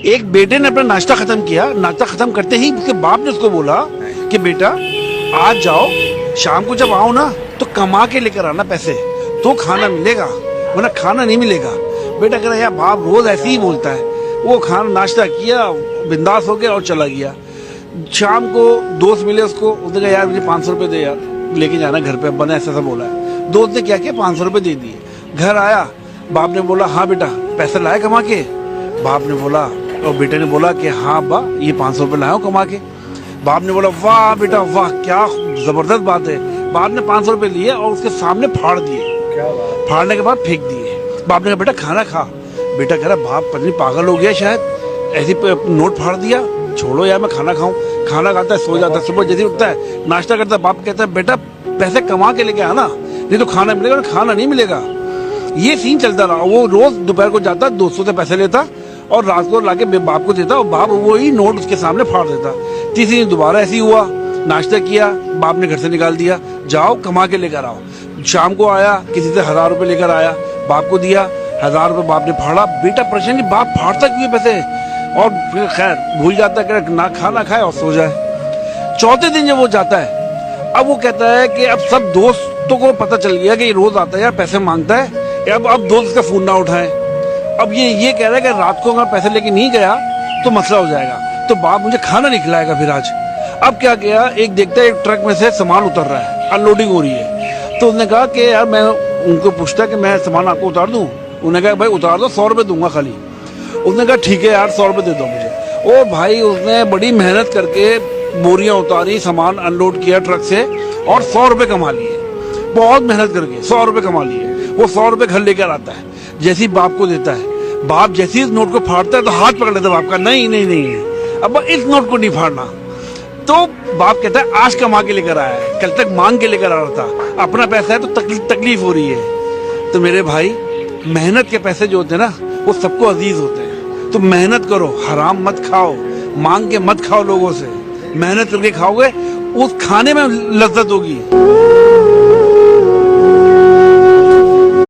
एक बेटे ने अपना नाश्ता खत्म किया, नाश्ता खत्म करते ही उसके बाप ने उसको बोला कि बेटा आज जाओ, शाम को जब आओ ना तो कमा के लेकर आना पैसे, तो खाना मिलेगा वरना खाना नहीं मिलेगा। बेटा कह रहा यार बाप रोज ऐसे ही बोलता है। वो खाना नाश्ता किया, बिंदास हो गया और चला गया। शाम को दोस्त मिले उसको, उसने कहा यार मुझे 500 रुपये दे यार, लेके जाना घर पे, अब्बा ने ऐसा बोला है। दोस्त ने क्या किया, 500 रुपये दे दिए। घर आया, बाप ने बोला हाँ बेटा पैसे लाए कमा के? बाप ने बोला, और बेटे ने बोला कि हाँ अब्बा ये 500 रुपये लाया कमा के। बाप ने बोला वाह बेटा वाह, क्या जबरदस्त बात है। बाप ने 500 रुपये लिए और उसके सामने फाड़ दिए। फाड़ने के बाद फेंक दिए। बाप ने कहा बेटा खाना खा। बेटा कह रहा बाप पत्नी पागल हो गया शायद, ऐसी नोट फाड़ दिया, छोड़ो यार मैं खाना खाऊं। खाना खाता है, सो जाता है, सुबह जल्दी उठता है, नाश्ता करता है। बाप कहता है बेटा पैसे कमा के लेके आना, नहीं तो खाना मिलेगा, खाना नहीं मिलेगा। ये सीन चलता रहा। वो रोज दोपहर को जाता, दोस्तों से पैसे लेता और रात को लाके बाप को देता, और बाप वही नोट उसके सामने फाड़ देता। तीसरी दिन दोबारा ऐसी हुआ, नाश्ता किया, बाप ने घर से निकाल दिया, जाओ कमा के लेकर आओ। शाम को आया, किसी से 1000 रुपये लेकर आया, बाप को दिया, 1000 रुपये बाप ने फाड़ा। बेटा परेशान, बाप फाड़ता क्यों पैसे? और फिर खैर भूल जाता है कि ना खाना खाए और सो जाए। चौथे दिन जब वो जाता है, अब वो कहता है कि अब सब दोस्तों को पता चल गया कि ये रोज आता है यार पैसे मांगता है, अब दोस्त का फोन ना उठाए। अब ये कह रहा है कि रात को अगर पैसे लेके नहीं गया तो मसला हो जाएगा, तो बाप मुझे खाना नहीं खिलाएगा फिर आज। अब क्या किया, एक देखता है एक ट्रक में से सामान उतर रहा है, अनलोडिंग हो रही है। तो उसने कहा कि यार मैं उनको पूछता कि मैं सामान आपको उतार दूं? उन्होंने कहा भाई उतार दो, 100 रुपये दूंगा खाली। उसने कहा ठीक है यार 100 रुपये दे दो मुझे। ओ भाई उसने बड़ी मेहनत करके बोरियां उतारी, सामान अनलोड किया ट्रक से और 100 रुपये कमा लिए। बहुत मेहनत करके 100 रुपये कमा लिए। वो 100 रुपये घर लेकर आता है, जैसे ही बाप को देता है, बाप जैसे ही इस नोट को फाड़ता है तो हाथ पकड़ लेता है बाप का, नहीं नहीं नहीं अब इस नोट को नहीं फाड़ना। तो बाप कहता है आज कमा के लेकर आया है, कल तक मांग के लेकर आ रहा था, अपना पैसा है तो तकलीफ हो रही है। तो मेरे भाई मेहनत के पैसे जो होते हैं ना वो सबको अजीज होते हैं। तो मेहनत करो, हराम मत खाओ, मांग के मत खाओ लोगों से, मेहनत करके खाओगे, उस खाने में लज्जत होगी।